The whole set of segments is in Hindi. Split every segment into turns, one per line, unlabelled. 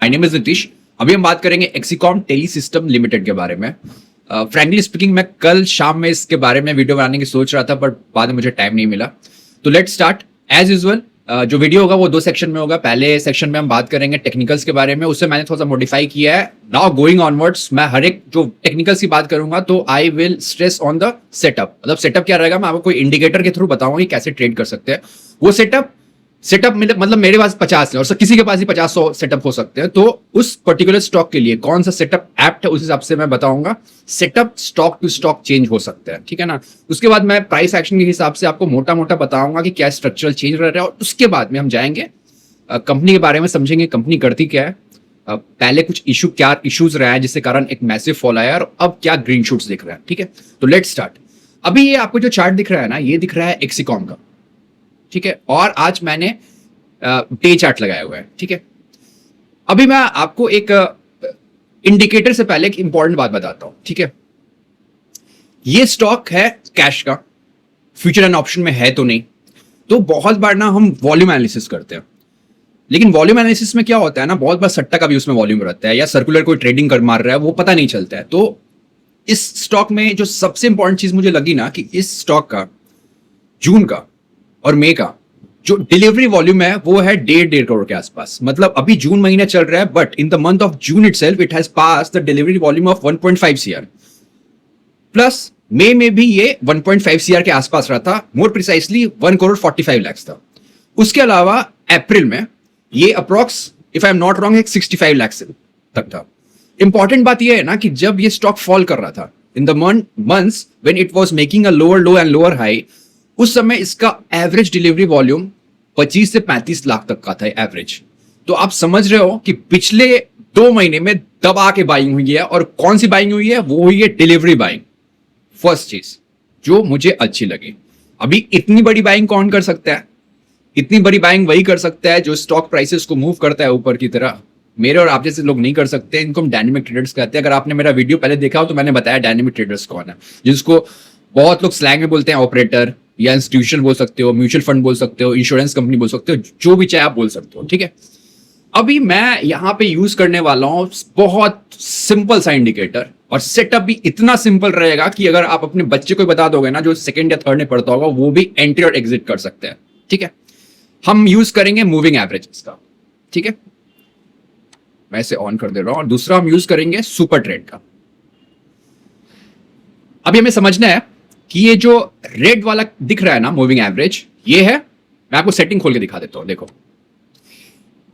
My name is Nitish. अभी हम बात करेंगे एक्सीकॉम टेली सिस्टम लिमिटेड के बारे में। फ्रैंकली स्पीकिंग मैं कल शाम में इसके बारे में वीडियो बनाने की सोच रहा था, बट बाद में मुझे टाइम नहीं मिला। तो लेट्स स्टार्ट एज यूजुअल। जो वीडियो होगा वो 2 सेक्शन में होगा। पहले सेक्शन में हम बात करेंगे टेक्निकल्स के बारे में, उससे मैंने थोड़ा सा मॉडिफाई किया है। नाउ गोइंग ऑनवर्ड्स मैं हर एक जो टेक्निकल्स की बात करूंगा तो I will stress on the setup. मतलब सेटअप क्या रहेगा, मैं आपको कोई इंडिकेटर के थ्रू बताऊंगा कि कैसे ट्रेड कर सकते हैं। वो सेटअप मतलब मेरे पास 50 है और किसी के पास ही 50-100 सेटअप हो सकते हैं। तो उस पर्टिकुलर स्टॉक के लिए कौन सा सेटअप एप्ट है उस हिसाब से मैं बताऊंगा। Setup stock to stock change हो सकते हैं, ठीक है ना। उसके बाद मैं प्राइस एक्शन के हिसाब से आपको मोटा मोटा बताऊंगा कि क्या स्ट्रक्चरल चेंज रह रहा है, और उसके बाद में हम जाएंगे कंपनी के बारे में, समझेंगे कंपनी करती क्या है, पहले कुछ क्या इश्यूज रहा है जिसके कारण एक मैसिव फॉल आया, और अब क्या ग्रीन शूट्स दिख रहा है, ठीक है। तो लेट्स स्टार्ट। अभी ये आपको जो चार्ट दिख रहा है ना, ये दिख रहा है एक्सीकॉम का, ठीक है। और आज मैंने डे चार्ट लगाया हुआ है, ठीक है। अभी मैं आपको एक इंडिकेटर से पहले एक इंपॉर्टेंट बात बताता हूं, ठीक है। ये स्टॉक है कैश का, फ्यूचर एंड ऑप्शन में है तो नहीं। तो बहुत बार ना हम वॉल्यूम एनालिसिस करते हैं, लेकिन वॉल्यूम एनालिसिस में क्या होता है ना, बहुत बार सट्टा का भी उसमें वॉल्यूम रहता है, या सर्कुलर कोई ट्रेडिंग कर मार रहा है, वो पता नहीं चलता है। तो इस स्टॉक में जो सबसे इंपॉर्टेंट चीज मुझे लगी ना, कि इस स्टॉक का जून का और मई का जो डिलीवरी वॉल्यूम है वो है 1.5 करोड़ के आसपास। मतलब अभी जून महीना चल रहा है, but in the month of June itself it has passed the delivery volume of 1.5 CR. Plus मई में भी ये 1.5 सीआर के आसपास रहा था, मोर प्रिसाइसली 1 करोड़ 45 लाख था। उसके अलावा अप्रैल में ये approx, if I am not wrong, 65 lakh तक था। इंपॉर्टेंट बात यह है ना कि जब ये स्टॉक फॉल कर रहा था in the months when it was making a lower low and lower high, उस समय इसका एवरेज डिलीवरी वॉल्यूम 25 से 35 लाख तक का था एवरेज। तो आप समझ रहे हो कि पिछले 2 महीने में दबा के बाइंग हुई है, और कौन सी बाइंग हुई है, वो हुई है डिलीवरी बाइंग। फर्स्ट चीज जो मुझे अच्छी लगी। अभी इतनी बड़ी बाइंग कौन कर सकता है? इतनी बड़ी बाइंग वही कर सकता है जो स्टॉक प्राइसेस को मूव करता है ऊपर की तरह। मेरे और आप जैसे लोग नहीं कर सकते, इनको हम डायनेमिक ट्रेडर्स कहते हैं। अगर आपने मेरा वीडियो पहले देखा हो तो मैंने बताया डायनेमिक ट्रेडर्स कौन है, जिसको बहुत लोग स्लैंग में बोलते हैं ऑपरेटर, या इंस्टीट्यूशन बोल सकते हो, म्यूचुअल फंड बोल सकते हो, इंश्योरेंस कंपनी बोल सकते हो, जो भी चाहे आप बोल सकते हो, ठीक है। अभी मैं यहां पे यूज करने वाला हूं बहुत सिंपल सा इंडिकेटर, और सेटअप भी इतना सिंपल रहेगा कि अगर आप अपने बच्चे को बता दोगे ना, जो 2nd या 3rd में पढ़ता होगा, वो भी एंट्री और एग्जिट कर सकते हैं, ठीक है। हम यूज करेंगे मूविंग एवरेज का, ठीक है। मैं इसे ऑन कर दे रहा हूं। और दूसरा हम यूज करेंगे सुपर ट्रेंड का। अभी हमें समझना है कि ये जो रेड वाला दिख रहा है ना मूविंग एवरेज, ये है, मैं आपको सेटिंग खोल के दिखा देता हूं। देखो,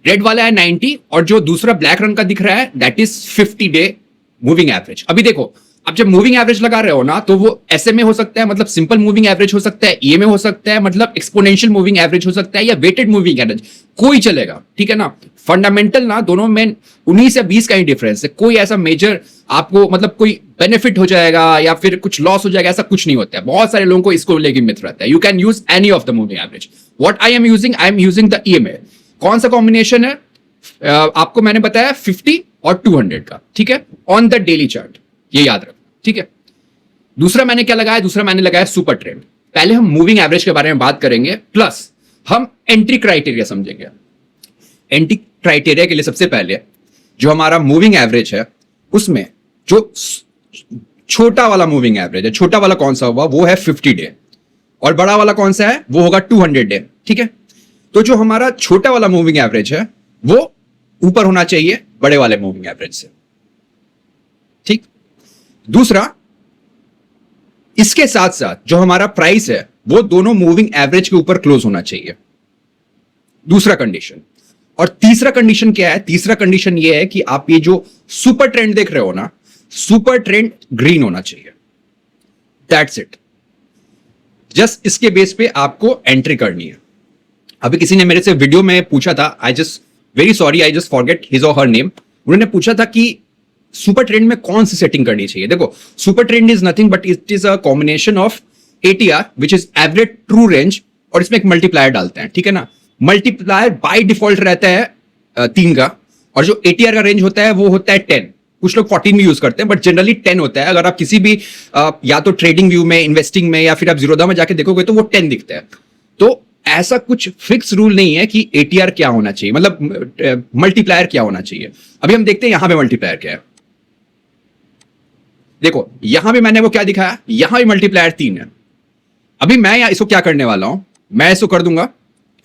रेड वाला है 90, और जो दूसरा ब्लैक रंग का दिख रहा है that is 50 day moving average. अभी देखो, अब जब मूविंग एवरेज लगा रहे हो ना, तो वो SMA हो सकता है, मतलब सिंपल मूविंग एवरेज हो सकता है, EMA हो सकता है, मतलब एक्सपोनेंशियल मूविंग एवरेज हो सकता है, या वेटेड मूविंग एवरेज, कोई चलेगा, ठीक है ना। फंडामेंटल ना दोनों में 19 या 20 का ही डिफरेंस है। कोई ऐसा मेजर आपको मतलब कोई बेनिफिट हो जाएगा या फिर कुछ लॉस हो जाएगा, ऐसा कुछ नहीं होता है। बहुत सारे लोगों को इसको लेके मिथ रहता है। You can use any of the moving average. What I am using the EMA। कौन सा कॉम्बिनेशन है? आपको मैंने बताया 50 और 200 का, ठीक है, ऑन द डेली चार्ट, ये याद रखो, ठीक है। दूसरा मैंने क्या लगाया? दूसरा मैंने लगाया सुपर ट्रेंड। पहले हम मूविंग एवरेज के बारे में बात करेंगे, प्लस हम एंट्री क्राइटेरिया समझेंगे। एंट्री क्राइटेरिया के लिए सबसे पहले जो हमारा मूविंग एवरेज है, उसमें जो छोटा वाला मूविंग एवरेज है, छोटा वाला कौन सा होगा? वो है 50 डे, और बड़ा वाला कौन सा है? वो होगा 200 डे, ठीक है। तो जो हमारा छोटा वाला मूविंग एवरेज है वो ऊपर होना चाहिए बड़े वाले मूविंग एवरेज से, ठीक। दूसरा, इसके साथ साथ जो हमारा प्राइस है वो दोनों मूविंग एवरेज के ऊपर क्लोज होना चाहिए, दूसरा कंडीशन। और तीसरा कंडीशन क्या है? तीसरा कंडीशन ये है कि आप ये जो सुपर ट्रेंड देख रहे हो ना, सुपर ट्रेंड ग्रीन होना चाहिए। That's it. जस्ट इसके बेस पे आपको एंट्री करनी है। अभी किसी ने मेरे से वीडियो में पूछा था, I just very sorry, I just forget his और हर नेम। उन्होंने पूछा था कि सुपर ट्रेंड में कौन सी सेटिंग करनी चाहिए। देखो, super trend is nothing but it is a combination of ATR which is average true range, और इसमें एक मल्टीप्लायर डालते हैं, ठीक है ना। मल्टीप्लायर बाय डिफॉल्ट रहता है 3 का, और जो ATR का रेंज होता है वो होता है 10। कुछ लोग 14 भी यूज करते हैं, बट जनरली 10 होता है। अगर आप किसी भी या तो ट्रेडिंग व्यू में, इन्वेस्टिंग में, या फिर आप जीरोधा में जाके देखोगे तो वो 10 दिखता है। तो ऐसा कुछ फिक्स रूल नहीं है कि एटीआर क्या होना चाहिए, मतलब मल्टीप्लायर क्या होना चाहिए। अभी हम देखते हैं यहां पे मल्टीप्लायर क्या है। देखो यहां भी मैंने वो क्या दिखाया, यहां भी मल्टीप्लायर 3 है। अभी मैं यहां इसको क्या करने वाला हूं, मैं इसको कर दूंगा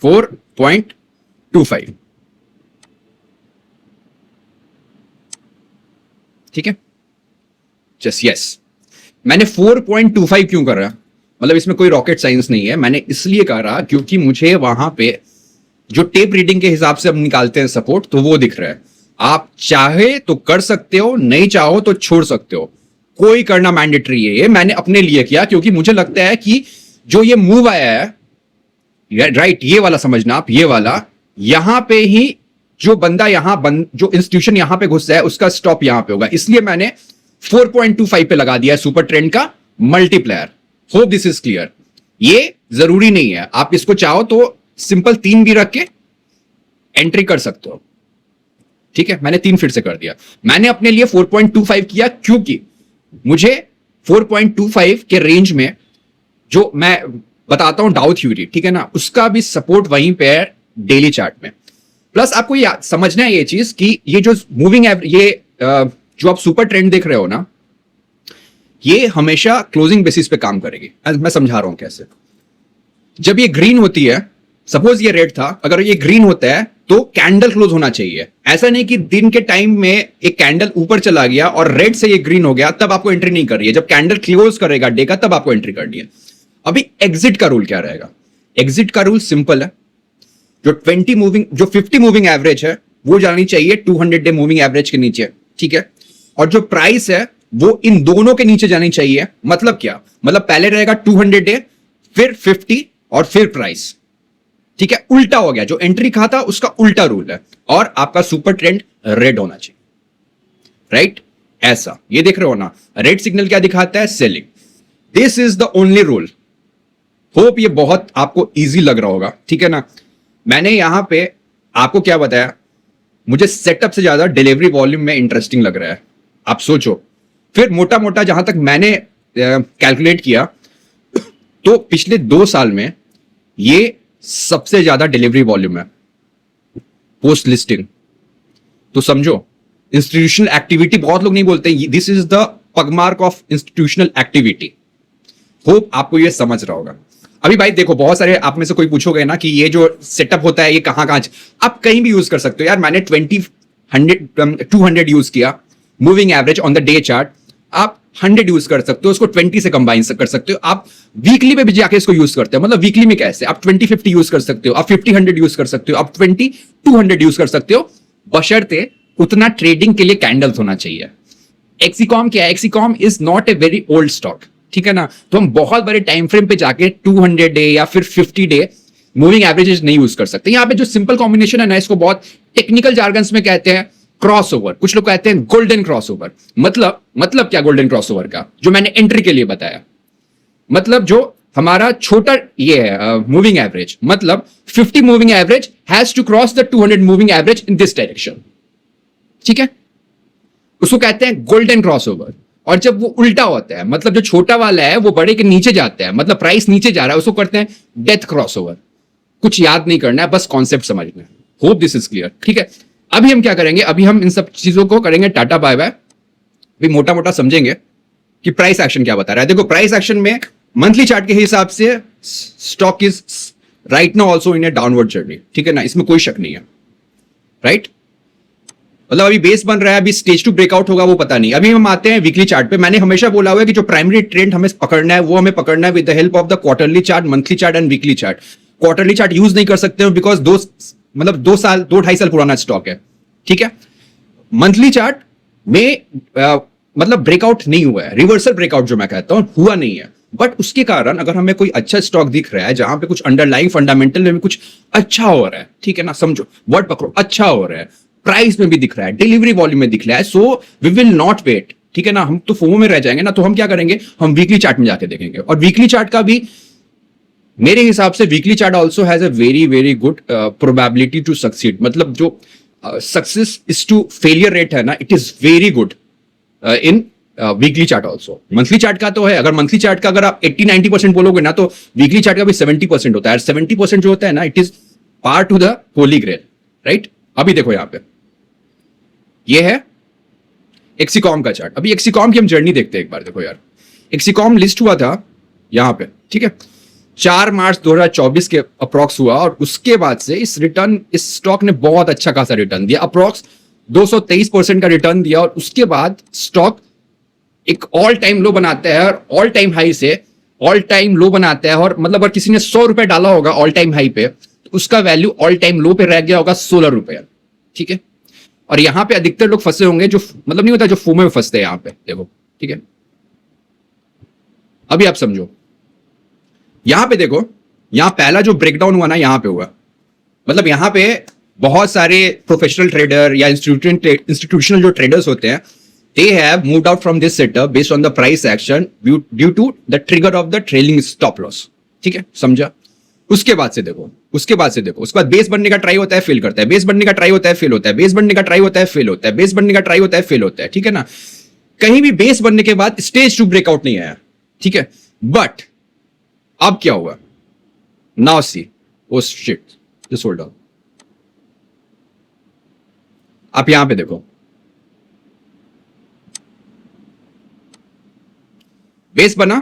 4.25, ठीक है। जस्ट यस, मैंने 4.25 क्यों कर रहा, मतलब इसमें कोई रॉकेट साइंस नहीं है। मैंने इसलिए कहा क्योंकि मुझे वहां पे जो टेप रीडिंग के हिसाब से हम निकालते हैं सपोर्ट, तो वो दिख रहा है। आप चाहे तो कर सकते हो, नहीं चाहो तो छोड़ सकते हो, कोई करना मैंडेटरी है। ये मैंने अपने लिए किया क्योंकि मुझे लगता है कि जो ये मूव आया है, राइट, ये वाला समझना आप, ये वाला यहां पे ही जो बंदा जो इंस्टीट्यूशन यहां पे घुस है उसका स्टॉप यहां पे होगा, इसलिए मैंने 4.25 पे लगा दिया सुपर ट्रेंड का multiplier. Hope this is clear. ये जरूरी नहीं है, आप इसको चाहो तो सिंपल 3 भी रख के एंट्री कर सकते हो, ठीक है। मैंने 3 फिर से कर दिया। मैंने अपने लिए 4.25 किया क्योंकि मुझे 4.25 के रेंज में जो मैं बताता हूं डाउ थ्योरी, ठीक है ना, उसका भी सपोर्ट वहीं पे है डेली चार्ट में। प्लस आपको ये समझना है ये चीज कि ये जो मूविंग ये जो आप सुपर ट्रेंड देख रहे हो ना, ये हमेशा क्लोजिंग बेसिस पे काम करेगी। मैं समझा रहा हूं कैसे। जब ये ग्रीन होती है, सपोज ये रेड था, अगर ये ग्रीन होता है तो कैंडल क्लोज होना चाहिए। ऐसा नहीं कि दिन के टाइम में एक कैंडल ऊपर चला गया और रेड से ये ग्रीन हो गया तब आपको एंट्री नहीं कर रही है। जब कैंडल क्लोज करेगा डे का तब आपको एंट्री करनी है। अभी एग्जिट का रूल क्या रहेगा? एग्जिट का रूल सिंपल है, जो 50 मूविंग एवरेज है वो जानी चाहिए 200 डे मूविंग एवरेज के नीचे, ठीक है। और जो प्राइस है वो इन दोनों के नीचे जानी चाहिए। मतलब क्या? मतलब पहले रहेगा 200 डे, फिर 50 और फिर प्राइस, ठीक है। उल्टा हो गया, जो एंट्री कहा था उसका उल्टा रूल है। और आपका सुपर ट्रेंड रेड होना चाहिए, राइट। ऐसा ये देख रहे हो ना, रेड सिग्नल क्या दिखाता है? Selling. This is the only rule. Hope ये बहुत आपको इजी लग रहा होगा, ठीक है ना। मैंने यहां पे आपको क्या बताया, मुझे सेटअप से ज्यादा डिलीवरी वॉल्यूम में इंटरेस्टिंग लग रहा है। आप सोचो, फिर मोटा मोटा जहां तक मैंने कैलकुलेट किया तो पिछले 2 साल में ये सबसे ज्यादा डिलीवरी वॉल्यूम है पोस्ट लिस्टिंग। तो समझो, इंस्टीट्यूशनल एक्टिविटी, बहुत लोग नहीं बोलते, this is the pugmark of institutional activity. Hope आपको ये समझ रहा होगा। अभी भाई देखो, बहुत सारे आप में से कोई पूछोगे ना कि ये जो सेटअप होता है ये कहां कहां, आप कहीं भी यूज कर सकते हो यार। मैंने 200 यूज किया moving average on the day chart, आप 100 यूज कर सकते हो, उसको 20 से कंबाइन कर सकते हो। आप वीकली पे भी जाके इसको यूज करते हो, मतलब वीकली में कैसे आप 20-50 यूज कर सकते हो, आप 50-100 यूज कर सकते हो, आप 20-200 यूज कर सकते हो, बशर्ते उतना ट्रेडिंग के लिए कैंडल्स होना चाहिए। एक्सीकॉम क्या है? Exicom is not a very old stock, ठीक है ना। तो हम बहुत बड़े टाइम फ्रेम पे जाके 200 डे या फिर 50 डे मूविंग एवरेजेस नहीं यूज कर सकते। यहां पे जो सिंपल कॉम्बिनेशन है ना, इसको बहुत टेक्निकल जार्गन्स में कहते हैं क्रॉसओवर, कुछ लोग कहते हैं गोल्डन क्रॉसओवर। मतलब क्या गोल्डन क्रॉसओवर का, जो मैंने एंट्री के लिए बताया, मतलब जो हमारा छोटा ये है मूविंग एवरेज, मतलब 50 moving average has to cross the 200 moving average in this direction, ठीक है, उसको कहते हैं गोल्डन क्रॉसओवर। और जब वो उल्टा होता है, मतलब जो छोटा वाला है वो बड़े के नीचे जाता है, मतलब प्राइस नीचे जा रहा है, उसको करते हैं डेथ क्रॉसओवर। कुछ याद नहीं करना है, बस कॉन्सेप्ट समझना है। होप दिस इज क्लियर, ठीक है। अभी हम क्या करेंगे, अभी हम इन सब चीजों को करेंगे टाटा बाय बाय। अभी मोटा मोटा समझेंगे कि प्राइस एक्शन क्या बता रहा है। देखो, प्राइस एक्शन में मंथली चार्ट के हिसाब से stock is right now also in A downward journey, ठीक है ना, इसमें कोई शक नहीं है, राइट। मतलब अभी बेस बन रहा है, अभी स्टेज 2 ब्रेकआउट होगा वो पता नहीं। अभी हम आते हैं वीकली चार्ट पे। मैंने हमेशा बोला हुआ है कि जो प्राइमरी ट्रेंड हमें पकड़ना है वो हमें पकड़ना है with the help of the quarterly chart, monthly chart and weekly chart. Quarterly chart use नहीं कर सकते हो बिकॉज 2-2.5 साल पुराना स्टॉक है, ठीक है। मंथली चार्ट में मतलब ब्रेकआउट नहीं हुआ है, रिवर्सल ब्रेकआउट जो मैं कहता हूं हुआ नहीं है, बट उसके कारण अगर हमें कोई अच्छा स्टॉक दिख रहा है जहां पे कुछ अंडरलाइंग फंडामेंटल में कुछ अच्छा हो रहा है, ठीक है ना, समझो वर्ड पकड़ो, अच्छा हो रहा है, प्राइस में भी दिख रहा है, डिलीवरी वॉल्यूम में दिख रहा है, so we will not wait, ठीक है ना। हम तो फोमो में रह जाएंगे ना, तो हम क्या करेंगे, हम वीकली चार्ट में जाके देखेंगे। और वीकली चार्ट का भी मेरे हिसाब से weekly chart also has a very very good probability to succeed. मतलब जो success is to failure rate है ना, it is very good in weekly chart also, monthly chart का तो है। अगर मंथली चार्ट का अगर आप 80-90% बोलोगे ना, तो वीकली चार्ट का भी 70% होता है। 70% जो होता है ना, it is part to the holy grail, right. अभी देखो यहां पे, ये है एक्सीकॉम का चार्ट। अभी एक्सीकॉम की हम जर्नी देखते हैं एक बार। देखो यार, एक्सीकॉम लिस्ट हुआ था यहां पे, ठीक है, 4 मार्च 2024 के अप्रॉक्स हुआ, और उसके बाद से इस स्टॉक ने बहुत अच्छा खासा रिटर्न दिया, अप्रॉक्स 223% का रिटर्न दिया। और उसके बाद स्टॉक एक ऑल टाइम लो बनाता है, और ऑल टाइम हाई से ऑल टाइम लो बनाता है। और मतलब अगर किसी ने 100 रुपए डाला होगा ऑल टाइम हाई पे, तो उसका वैल्यू ऑल टाइम लो पे रह गया होगा 16 रुपए, ठीक है। और यहां पे अधिकतर लोग फंसे होंगे जो मतलब नहीं होता, जो फोमो में फंसते हैं यहां पे, देखो, ठीक है। अभी आप समझो, यहां पे देखो, यहां पहला जो ब्रेकडाउन हुआ ना, यहां पे हुआ, मतलब यहां पे बहुत सारे प्रोफेशनल ट्रेडर या इंस्टीट्यूशनल जो ट्रेडर्स होते हैं, they have moved out from this setup based on the price action due to the trigger of the trailing stop loss, ठीक है, समझा। उसके बाद से देखो, उसके बाद बेस बनने का ट्राई होता है, फेल करता है, बेस बनने का ट्राई होता है, फेल होता है, बेस बनने का ट्राई होता है, फेल होता है, बेस बनने का ट्राई होता है, फेल होता है, ठीक है ना। कहीं भी बेस बनने के बाद स्टेज 2 ब्रेकआउट नहीं आया, ठीक है। बट अब क्या हुआ, now see, oh shit, just hold on. आप यहां पे देखो, बेस बना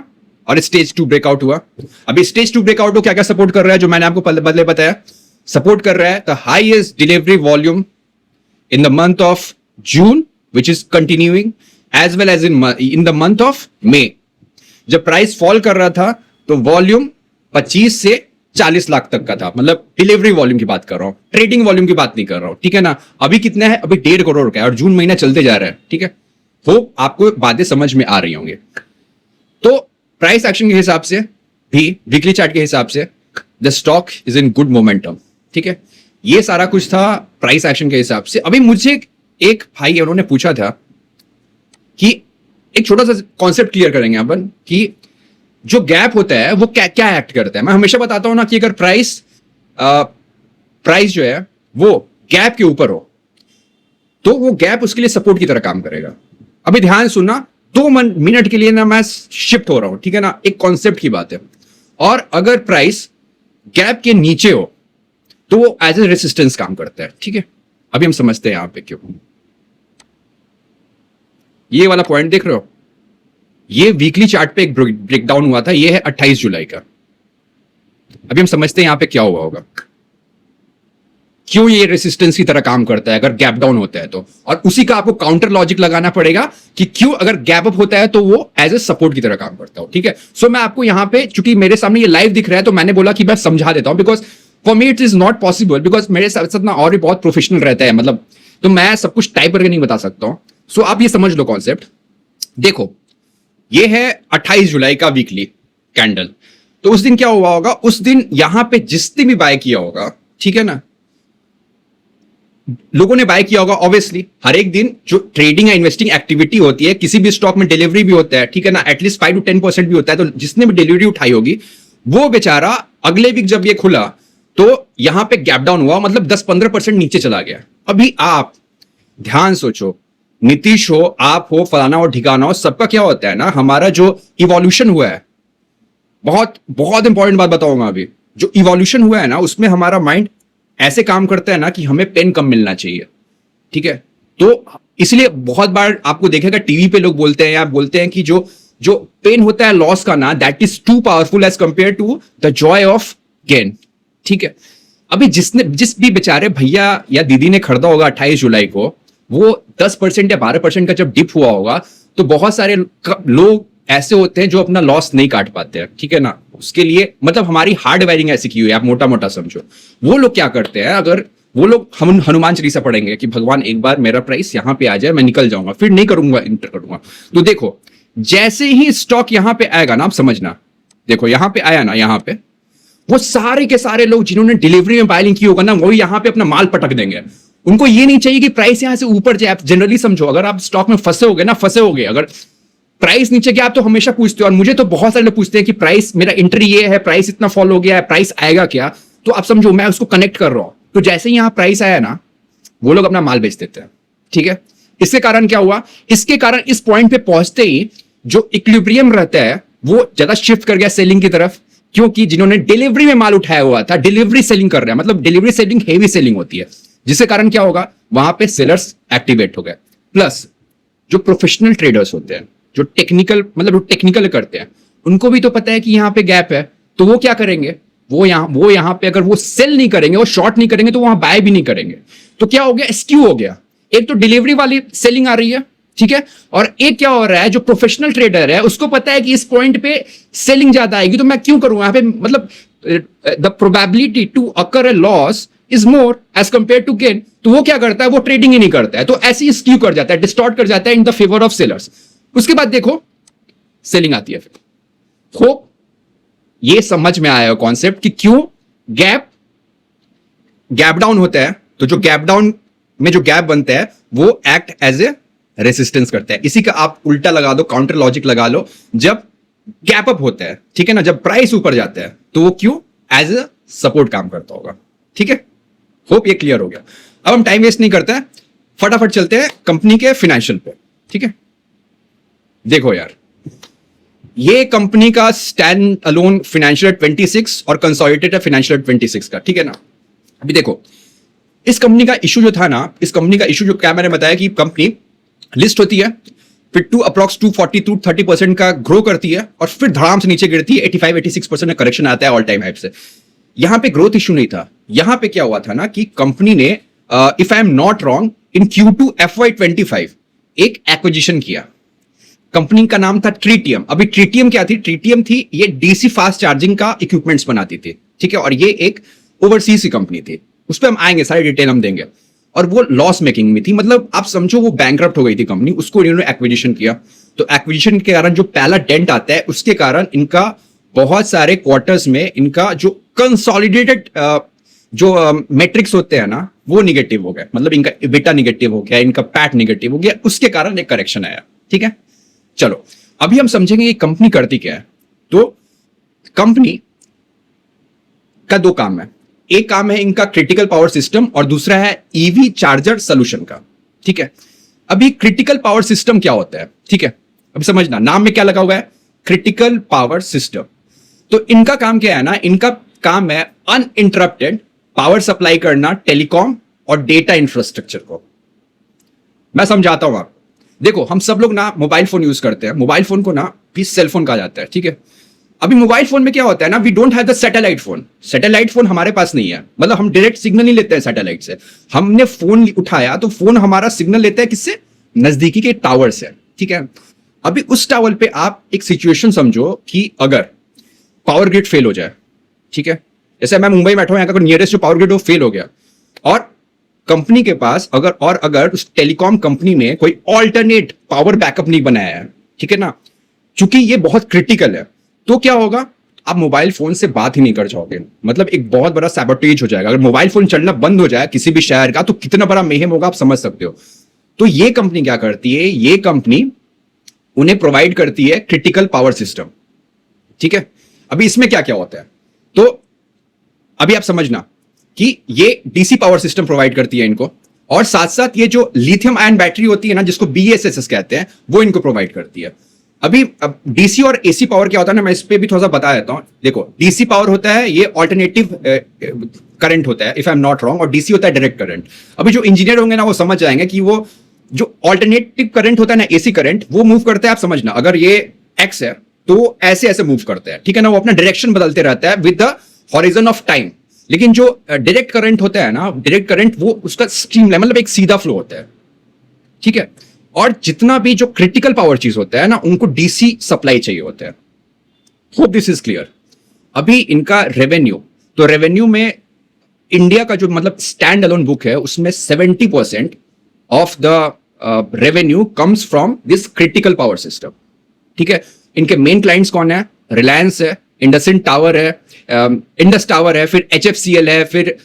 और स्टेज 2 ब्रेकआउट हुआ। अभी स्टेज 2 ब्रेकआउट को क्या क्या सपोर्ट कर रहा है, जो मैंने आपको बदले बताया, सपोर्ट कर रहा है the highest delivery volume in the month of June which is continuing, as well as in the month of May. जब प्राइस फॉल कर रहा था तो वॉल्यूम 25 से 40 लाख तक का था, मतलब डिलीवरी वॉल्यूम की बात कर रहा हूं, ट्रेडिंग वॉल्यूम की बात नहीं कर रहा हूं, ठीक है ना। अभी कितना है, अभी 1.5 करोड़ का है, और जून महीना चलते जा रहा है, ठीक है। होप आपको बातें समझ में आ रही होंगे। तो प्राइस एक्शन के हिसाब से भी, वीकली चार्ट के हिसाब से, the stock is in good momentum, ठीक है। ये सारा कुछ था प्राइस एक्शन के हिसाब से। अभी मुझे एक भाई है, उन्होंने पूछा था कि एक छोटा सा कॉन्सेप्ट क्लियर करेंगे अपन, कि जो गैप होता है वो क्या क्या एक्ट करता है। मैं हमेशा बताता हूं ना कि अगर प्राइस जो है वो गैप के ऊपर हो, तो वो गैप उसके लिए सपोर्ट की तरह काम करेगा। अभी ध्यान सुनना, 2 मिनट के लिए ना मैं शिफ्ट हो रहा हूं, ठीक है ना, एक कॉन्सेप्ट की बात है। और अगर प्राइस गैप के नीचे हो तो वो एज ए रेसिस्टेंस काम करता है, ठीक है। अभी हम समझते हैं यहां पे क्यों। ये वाला पॉइंट देख रहे हो, ये वीकली चार्ट पे एक ब्रेकडाउन हुआ था, ये है 28 जुलाई का। अभी हम समझते हैं यहां पे क्या हुआ होगा, क्यों ये रेसिस्टेंस की तरह काम करता है अगर गैप डाउन होता है तो। और उसी का आपको काउंटर लॉजिक लगाना पड़ेगा कि क्यों अगर गैप अप होता है तो वो एज ए सपोर्ट की तरह काम करता हो, ठीक है। सो मैं आपको यहां पे, चूंकि मेरे सामने ये लाइव दिख रहा है, तो मैंने बोला कि मैं समझा देता हूं, because for me it is not possible, because मेरे साथ ना और भी बहुत प्रोफेशनल रहता है, मतलब, तो मैं सब कुछ टाइप करके नहीं बता सकता हूं। सो आप ये समझ लो कॉन्सेप्ट। देखो, ये है 28 जुलाई का वीकली कैंडल। तो उस दिन क्या हुआ होगा, उस दिन यहां पे जिसने भी बाय किया होगा, ठीक है ना, लोगों ने बाय किया होगा। ऑब्वियसली हर एक दिन जो ट्रेडिंग या इन्वेस्टिंग एक्टिविटी होती है, किसी भी स्टॉक में डिलीवरी भी होता है, ठीक है ना, एटलीस्ट 5 to 10% भी होता है। तो जिसने भी डिलीवरी उठाई होगी, वो बेचारा अगले वीक जब ये खुला तो यहां पे गैप डाउन हुआ, मतलब 10-15% नीचे चला गया। अभी आप ध्यान सोचो, नीतीश हो, आप हो, फलाना हो, ठिकाना हो, सबका क्या होता है ना, हमारा जो इवोल्यूशन हुआ है, बहुत बहुत इंपॉर्टेंट बात बताऊंगा अभी, जो इवोल्यूशन हुआ है ना, उसमें हमारा माइंड ऐसे काम करता है ना कि हमें पेन कम मिलना चाहिए, ठीक है। तो इसलिए बहुत बार आपको देखेगा टीवी पे लोग बोलते हैं, या बोलते हैं कि जो जो पेन होता है लॉस का ना, that is too powerful as compare to the joy of gain, ठीक है। अभी जिस भी बेचारे भैया या दीदी ने खरीदा होगा 28 जुलाई को, वो 10% या 12% का जब डिप हुआ होगा, तो बहुत सारे लोग ऐसे होते हैं जो अपना लॉस नहीं काट पाते हैं, ठीक है ना। उसके लिए मतलब हमारी हार्ड वायरिंग ऐसी की हुई है, आप मोटा मोटा समझो। वो लोग क्या करते हैं, अगर वो लोग हम हनुमान चालीसा पढ़ेंगे कि भगवान एक बार मेरा प्राइस यहां पे आ जाए, मैं निकल जाऊंगा, फिर नहीं करूंगा, इंटर करूंगा। तो देखो, जैसे ही स्टॉक यहां पे आएगा ना, आप समझना, देखो यहां पे आया ना, यहां पे वो सारे के सारे लोग जिन्होंने डिलीवरी में बाइंग की होगा ना, वो यहां पे अपना माल पटक देंगे। उनको ये नहीं चाहिए कि प्राइस यहां से ऊपर जाए। आप जनरली समझो, अगर आप स्टॉक में फंसे होगे, अगर प्राइस नीचे गया आप तो हमेशा पूछते हो, और मुझे तो बहुत सारे लोग पूछते हैं कि प्राइस, मेरा एंट्री ये है, प्राइस इतना फॉल हो गया है, प्राइस आएगा क्या। तो आप समझो, मैं उसको कनेक्ट कर रहा हूं। तो जैसे ही यहां प्राइस आया ना, वो लोग अपना माल बेच देते हैं, ठीक है। इसके कारण क्या हुआ, इसके कारण इस पॉइंट पे पहुंचते ही जो इक्विलिब्रियम रहता है वो ज्यादा शिफ्ट कर गया सेलिंग की तरफ, क्योंकि जिन्होंने डिलीवरी में माल उठाया हुआ था डिलीवरी सेलिंग कर रहे हैं, मतलब डिलीवरी सेलिंग हेवी सेलिंग होती है, जिसके कारण क्या होगा, वहां पे सेलर्स एक्टिवेट हो गए। प्लस जो प्रोफेशनल ट्रेडर्स होते हैं, जो टेक्निकल करते हैं, उनको भी तो पता है कि यहां पे गैप है, तो वो क्या करेंगे, वो यहां पे अगर वो सेल नहीं करेंगे, वो शॉर्ट नहीं करेंगे, तो वहां बाय भी नहीं करेंगे। तो क्या हो गया, स्क्यू हो गया। एक तो डिलीवरी वाली सेलिंग आ रही है, ठीक है, और एक क्या हो रहा है, जो प्रोफेशनल ट्रेडर है उसको पता है कि इस पॉइंट पे सेलिंग ज्यादा आएगी, तो मैं क्यों करूं यहां पे, मतलब the probability to occur a loss is more as compare to gain, तो वो क्या करता है, वो ट्रेडिंग ही नहीं करता है, तो ऐसे ही स्क्यू कर जाता है, डिस्टॉर्ट कर जाता है in the favour of sellers. उसके बाद देखो सेलिंग आती है। फिर होप ये समझ में आया कॉन्सेप्ट कि क्यों गैप डाउन होता है, तो जो गैप डाउन में जो गैप बनता है वो एक्ट एज ए रेसिस्टेंस करता है। इसी का आप उल्टा लगा दो, काउंटर लॉजिक लगा लो, जब गैप अप होता है, ठीक है ना, जब प्राइस ऊपर जाता है तो वो क्यों एज ए सपोर्ट काम करता होगा। ठीक है, होप ये क्लियर हो गया। अब हम टाइम वेस्ट नहीं करते हैं, फटाफट चलते हैं कंपनी के फाइनेंशियल पे। ठीक है, देखो यार, ये कंपनी का स्टैंड अलोन फाइनेंशियल 26 और कंसोलिडेटेड फाइनेंशियल 26 का, ठीक है ना। अभी देखो इस कंपनी का इशू जो था ना, इस कंपनी का इशू जो क्या मैंने बताया कि कंपनी लिस्ट होती है, फिर अप्रॉक्स 240 टू 30% का ग्रो करती है और फिर धड़ाम से नीचे गिरती है, 85-86% का करेक्शन आता है ऑल टाइम हाई से। यहां पे ग्रोथ इशू नहीं था, यहां पे क्या हुआ था ना कि कंपनी ने if I am not wrong in Q2 FY25 एक एक्विजिशन किया। कंपनी का नाम था ट्रीटियम। अभी ट्रीटियम क्या थी, ट्रीटियम थी ये डीसी फास्ट चार्जिंग का इक्विपमेंट्स बनाती थी, ठीक है, और ये एक ओवरसीज की कंपनी थी, उस पर हम आएंगे, सारी डिटेल हम देंगे। और वो लॉस मेकिंग में थी, मतलब आप समझो वो बैंकरप्ट हो गई थी कंपनी, उसको इन्होंने एक्विजिशन किया। तो एक्विजिशन के कारण जो पहला डेंट आता है उसके कारण इनका बहुत सारे क्वार्टर्स में इनका जो कंसोलिडेटेड जो मेट्रिक्स होते हैं ना वो निगेटिव हो गए, मतलब इनका EBITDA निगेटिव हो गया, इनका पैट निगेटिव हो गया, उसके कारण एक करेक्शन आया। ठीक है, चलो अभी हम समझेंगे ये कंपनी करती क्या है। तो कंपनी का दो काम है, एक काम है इनका क्रिटिकल पावर सिस्टम और दूसरा है ईवी चार्जर सोल्यूशन का। ठीक है, अभी क्रिटिकल पावर सिस्टम क्या होता है, ठीक है, अभी समझना, नाम में क्या लगा हुआ है, क्रिटिकल पावर सिस्टम। तो इनका काम क्या है ना, इनका काम है अनइंटरप्टेड पावर सप्लाई करना टेलीकॉम और डेटा इंफ्रास्ट्रक्चर को। मैं समझाता हूं आपको, देखो हम सब लोग ना मोबाइल फोन यूज करते हैं, मोबाइल फोन को ना भी सेल फोन कहा जाता है। ठीक है, अभी मोबाइल फोन में क्या होता है ना, we don't have the satellite phone, satellite phone हमारे पास नहीं है, मतलब हम डायरेक्ट सिग्नल नहीं लेते हैं सैटेलाइट से। हमने फोन उठाया तो फोन हमारा सिग्नल लेता है किससे, नजदीकी के टावर से। ठीक है, अभी उस टावर पे आप एक सिचुएशन समझो कि अगर पावर ग्रिड फेल हो जाए, ठीक है, जैसे मैं मुंबई में बैठा हूं, यहाँ का नियरेस्ट जो पावर ग्रिड वो फेल हो गया और कंपनी के पास अगर उस टेलीकॉम कंपनी ने कोई ऑल्टरनेट पावर बैकअप नहीं बनाया है, ठीक है ना, चूंकि ये बहुत क्रिटिकल है, तो क्या होगा, आप मोबाइल फोन से बात ही नहीं कर जाओगे, मतलब एक बहुत बड़ा सैबोटेज हो जाएगा। अगर मोबाइल फोन चलना बंद हो जाए किसी भी शहर का तो कितना बड़ा मेहम होगा आप समझ सकते हो। तो ये कंपनी क्या करती है, ये कंपनी उन्हें प्रोवाइड करती है क्रिटिकल पावर सिस्टम। ठीक है, अभी इसमें क्या क्या होता है, तो अभी आप समझना कि ये डीसी पावर सिस्टम प्रोवाइड करती है इनको, और साथ साथ ये जो लिथियम आयन बैटरी होती है ना, जिसको BESS कहते हैं, वो इनको प्रोवाइड करती है। अभी डीसी और एसी पावर क्या होता है ना, मैं इस पे भी थोड़ा सा बता देता हूं। देखो डीसी पावर होता है ये ऑल्टरनेटिव करंट होता है if I am not wrong, और डीसी होता है डायरेक्ट करंट। अभी जो इंजीनियर होंगे ना वो समझ जाएंगे कि वो जो ऑल्टरनेटिव करंट होता है ना, एसी करंट, वो मूव करता है, आप समझना, अगर ये एक्स है तो ऐसे ऐसे मूव करता है, ठीक है ना, वो अपना डायरेक्शन बदलते रहता है with the horizon of time. लेकिन जो डायरेक्ट करंट होता है ना, डायरेक्ट करंट वो उसका स्ट्रीम मतलब एक सीधा फ्लो होता है। ठीक है, और जितना भी जो क्रिटिकल पावर चीज होता है ना, उनको डीसी सप्लाई चाहिए होता है। Hope this is clear. अभी इनका रेवेन्यू, तो रेवेन्यू में इंडिया का जो मतलब स्टैंड अलोन बुक है उसमें 70% of the revenue comes from this critical power system. ठीक है, इनके मेन क्लाइंट्स कौन है, रिलायंस है, इंडसइंड टावर है, इंडस टावर है, फिर HFCL है, फिर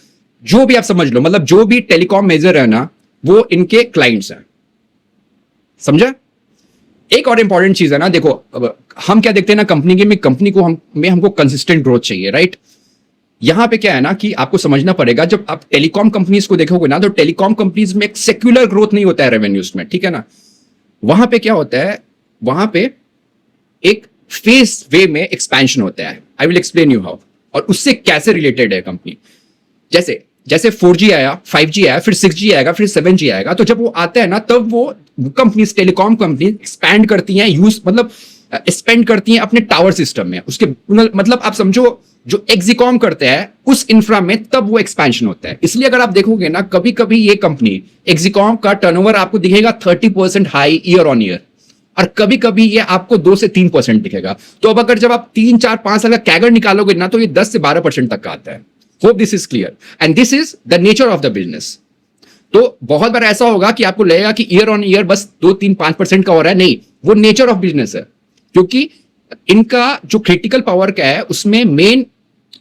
जो भी आप समझ लो, मतलब जो भी टेलीकॉम मेजर है ना वो इनके क्लाइंट्स हैं। समझा? एक और इंपॉर्टेंट चीज है ना, देखो अब हम क्या देखते हैं ना कंपनी को हमको कंसिस्टेंट ग्रोथ चाहिए, राइट। यहां पे क्या है ना कि आपको समझना पड़ेगा, जब आप टेलीकॉम कंपनीज को देखोगे ना, तो टेलीकॉम कंपनीज में एक सेक्युलर ग्रोथ नहीं होता है रेवेन्यूज में, ठीक है ना। वहां पे क्या होता है, वहां पे एक फेस वे में एक्सपेंशन होता है। I will explain you how, और उससे कैसे रिलेटेड है कंपनी। जैसे जैसे 4G आया, 5G आया, फिर 6G आएगा, फिर 7G आएगा, तो जब वो आता है ना, तब वो कंपनीज, टेलीकॉम कंपनी एक्सपैंड करती हैं, यूज मतलब स्पेंड करती हैं अपने टावर सिस्टम में, उसके मतलब आप समझो जो एक्सिकॉम करते हैं उस इंफ्रा में, तब वो एक्सपेंशन होता है। इसलिए अगर आप देखोगे ना, कभी कभी ये कंपनी एक्सिकॉम का टर्नओवर आपको दिखेगा 30% हाई ईयर ऑन ईयर, और कभी कभी ये आपको 2 से 3% दिखेगा। तो अब अगर जब आप 3, 4, 5 साल का कैगर निकालोगे ना, तो ये 10 से 12% तक का आता है। Hope this is clear, and this is the nature of the business. तो बहुत बार ऐसा होगा कि आपको लगेगा कि ईयर ऑन ईयर बस 2, 3, 5% का हो रहा है, नहीं, वो नेचर ऑफ बिजनेस है, क्योंकि इनका जो क्रिटिकल पावर का है उसमें मेन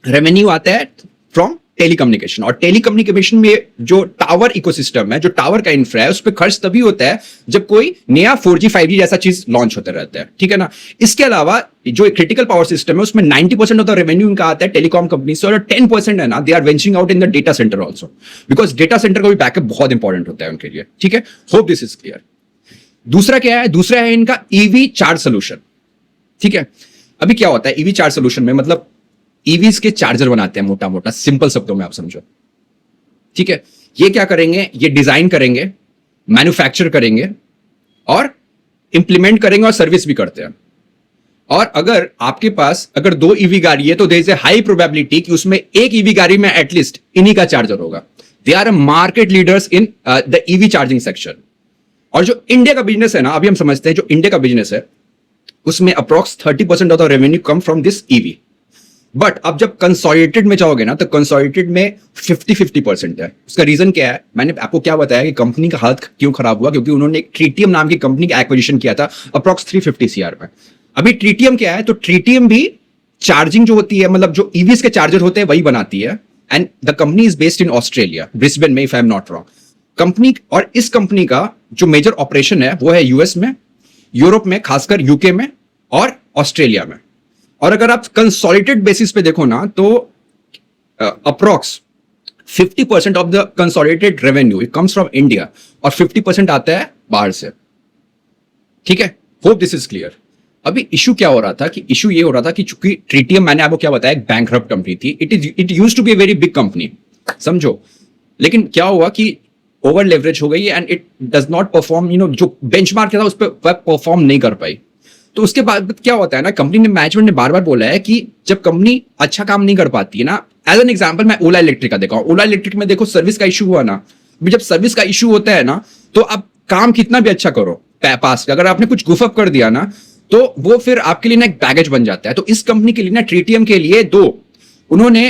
रेवेन्यू आता है फ्रॉम टेलीकम्युनिकेशन, और टेलीकम्युनिकेशन में जो टावर इकोसिस्टम है, जो टावर का इंफ्रा है, उस पर खर्च तभी होता है जब कोई नया 4G 5G जैसा चीज लॉन्च होता रहता है, ठीक है ना। इसके अलावा जो क्रिटिकल पावर सिस्टम है उसमें 90% ऑफ द रेवेन्यू इनका आता है टेलीकॉम कंपनी से, और 10% है ना, they are venturing out in the data center also, because data center का भी बैकअप बहुत इंपॉर्टेंट होता है उनके लिए, ठीक है। Hope this is clear. दूसरा क्या है, दूसरा है इनका ईवी चार्ज सोल्यूशन, ठीक है। अभी क्या होता है ईवी चार्ज सोल्यूशन में, मतलब ईवीज के चार्जर बनाते हैं, मोटा मोटा सिंपल शब्दों में आप समझो, ठीक है। ये क्या करेंगे, ये डिजाइन करेंगे, मैन्युफैक्चर करेंगे, और इंप्लीमेंट करेंगे, और सर्विस भी करते हैं। और अगर आपके पास अगर 2 ईवी गाड़ी है, तो there is a high probability कि उसमें एक ईवी गाड़ी में एटलीस्ट इन्हीं का चार्जर होगा। They are market leaders in the EV charging section. और जो इंडिया का बिजनेस है ना, अभी हम समझते हैं जो इंडिया का बिजनेस है, उसमें approx 30% of the revenue come from this EV. But अब जब कंसोलिडेटेड में जाओगे ना, तो कंसोलिडेटेड में 50-50% है। उसका रीजन क्या है, मैंने आपको क्या बताया कि कंपनी का हालत क्यों खराब हुआ, क्योंकि उन्होंने एक ट्रीटियम नाम की कंपनी का एक्विजिशन किया था अप्रॉक्स 350 CR में। अभी ट्रीटियम क्या है, तो ट्रीटियम भी चार्जिंग जो होती है, मतलब जो ईवीज के चार्जर होते हैं वही बनाती है, and the company is based in Australia, Brisbane में, if I am not wrong company. और इस कंपनी का जो मेजर ऑपरेशन है वो है यूएस में, यूरोप में, खासकर यूके में, और ऑस्ट्रेलिया में। और अगर आप कंसोलिडेटेड बेसिस पे देखो ना, तो approx 50% of the consolidated revenue it comes from India, और 50% आता है बाहर से, ठीक है। Hope this is clear. अभी इशू क्या हो रहा था, कि इशू ये हो रहा था कि चूंकि ट्रीटियम, मैंने आपको क्या बताया, एक बैंकरप्ट कंपनी थी, it used to be a very big company, समझो। लेकिन क्या हुआ कि ओवर लेवरेज हो गई, and it does not perform, जो बेंचमार्क था उस पर परफॉर्म नहीं कर पाई। तो उसके बाद क्या होता है ना, कंपनी ने, मैनेजमेंट ने बार बार बोला है कि जब कंपनी अच्छा काम नहीं कर पाती है ना, एज एन एग्जांपल मैं ओला इलेक्ट्रिक का देखा हूं। ओला इलेक्ट्रिक में देखो सर्विस का इशू हुआ ना, जब सर्विस का इशू होता है ना, तो आप काम कितना भी अच्छा करो पास, अगर आपने कुछ गुफअप कर दिया ना, तो वो फिर आपके लिए ना एक बैगेज बन जाता है। तो इस कंपनी के लिए ना, ट्रीटियम के लिए उन्होंने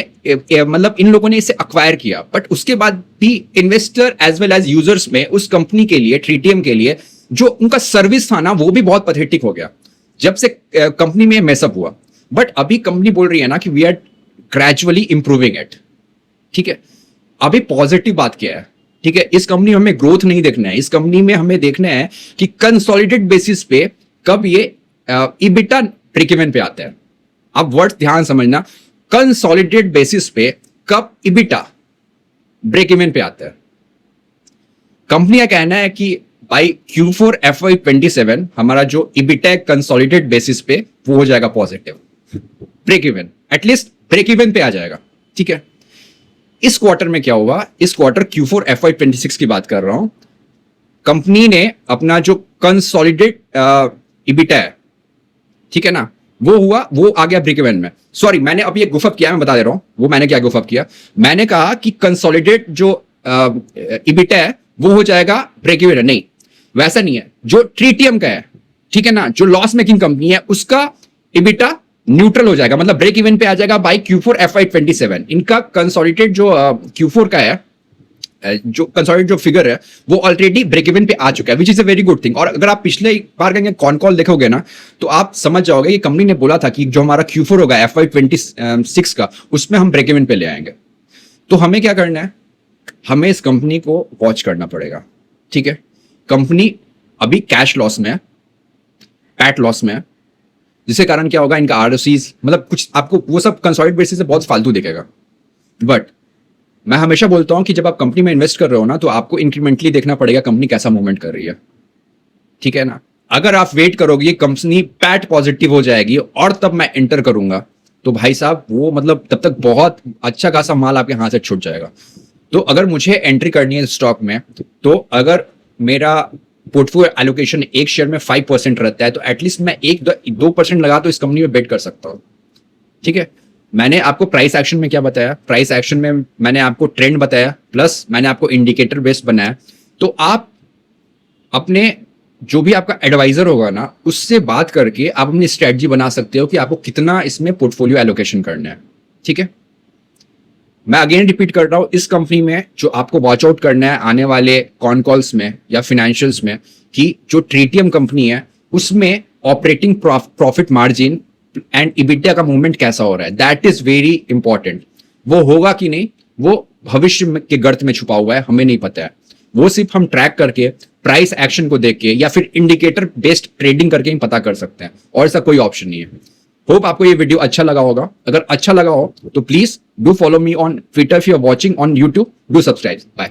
मतलब इन लोगों ने इसे अक्वायर किया, बट उसके बाद भी investor as well as users में उस कंपनी के लिए, ट्रीटियम के लिए, जो उनका सर्विस था ना, वो भी बहुत पैथेटिक हो गया जब से कंपनी में मेसअप हुआ। बट अभी कंपनी बोल रही है ना कि we are gradually improving it, ठीक है। अभी पॉजिटिव बात क्या है, ठीक है, इस कंपनी में हमें ग्रोथ नहीं देखना है, इस कंपनी में हमें देखना है कि कंसोलिडेटेड बेसिस पे कब ये इबिटा ब्रेक इवन पे आता है। आप वर्ड ध्यान समझना, कंसोलिडेटेड बेसिस पे कब इबिटा ब्रेक इवन पे आता है। कंपनी का कहना है कि बाई Q4 FY27 हमारा जो इबिटा कंसोलिडेटेड बेसिस पे वो हो जाएगा positive, break even, at least break even पे आ जाएगा, ठीक है। इस क्वार्टर में क्या हुआ, इस क्वार्टर Q4 FY26 की बात कर रहा हूं, कंपनी ने अपना जो कंसोलिडेट इबिटा है, ठीक है ना, वो आ गया ब्रेक इवन में। सॉरी, मैंने अभी एक गुफअप किया, मैं बता दे रहा हूं वो मैंने क्या गुफअप किया। मैंने कहा कि कंसोलिडेट जो इबिटा है वो हो जाएगा ब्रेक इवन, नहीं, वैसा नहीं है। जो ट्रीटियम का है, ठीक है ना, जो लॉस मेकिंग कंपनी है, उसका इबिटा न्यूट्रल हो जाएगा, मतलब ब्रेक इवन पे आ जाएगा बाय Q4 FY27। इनका कंसोलिडेट जो Q4 का है, जो कंसोलिडेट जो फिगर है, वो ऑलरेडी ब्रेक इवन पे आ चुका है, which is a very good thing. और अगर आप पिछले बार का कॉन कॉल देखोगे ना, तो आप समझ जाओगे कि कंपनी ने बोला था कि जो हमारा Q4 होगा FY26 का, उसमें हम ब्रेक इवन पे ले आएंगे। तो हमें क्या करना है, हमें इस कंपनी को वॉच करना पड़ेगा, ठीक है। कंपनी अभी कैश लॉस में है, पैट लॉस में है, जिसके कारण क्या होगा, इनका ROCs, मतलब कुछ आपको वो सब कंसोलिडेटेड बेसिस से बहुत फालतू दिखेगा, बट मैं हमेशा बोलता हूं कि जब आप कंपनी में इन्वेस्ट कर रहे हो ना, तो आपको इंक्रीमेंटली देखना पड़ेगा कंपनी कैसा मूवमेंट कर रही है, ठीक है ना। अगर आप वेट करोगे कंपनी पैट पॉजिटिव हो जाएगी और तब मैं एंटर करूंगा, तो भाई साहब वो मतलब तब तक बहुत अच्छा खासा माल आपके हाथ से छूट जाएगा। तो अगर मुझे एंट्री करनी है स्टॉक में, तो अगर मेरा पोर्टफोलियो एलोकेशन एक शेयर में 5% रहता है, तो एटलीस्ट मैं 1-2% लगा तो इस कंपनी में बेट कर सकता हूं, ठीक है। मैंने आपको प्राइस एक्शन में क्या बताया, प्राइस एक्शन में मैंने आपको ट्रेंड बताया, प्लस मैंने आपको इंडिकेटर बेस्ड बनाया। तो आप अपने जो भी आपका एडवाइजर होगा ना, उससे बात करके आप अपनी स्ट्रेटजी बना सकते हो कि आपको कितना इसमें पोर्टफोलियो एलोकेशन करना है, ठीक है। मैं अगेन रिपीट कर रहा हूं, इस कंपनी में जो आपको वॉच आउट करना है आने वाले कॉन कॉल्स में या फाइनेंशियल्स में, कि जो ट्रीटियम कंपनी है उसमें ऑपरेटिंग प्रॉफिट मार्जिन एंड इबिडिया का मूवमेंट कैसा हो रहा है, दैट इज वेरी इंपॉर्टेंट। वो होगा कि नहीं, वो भविष्य के गर्त में छुपा हुआ है, हमें नहीं पता है। वो सिर्फ हम ट्रैक करके प्राइस एक्शन को देख के या फिर इंडिकेटर बेस्ड ट्रेडिंग करके ही पता कर सकते हैं, और ऐसा कोई ऑप्शन नहीं है। होप आपको ये वीडियो अच्छा लगा होगा। अगर अच्छा लगा हो तो please do follow me on Twitter, if you are watching on YouTube, do subscribe. Bye.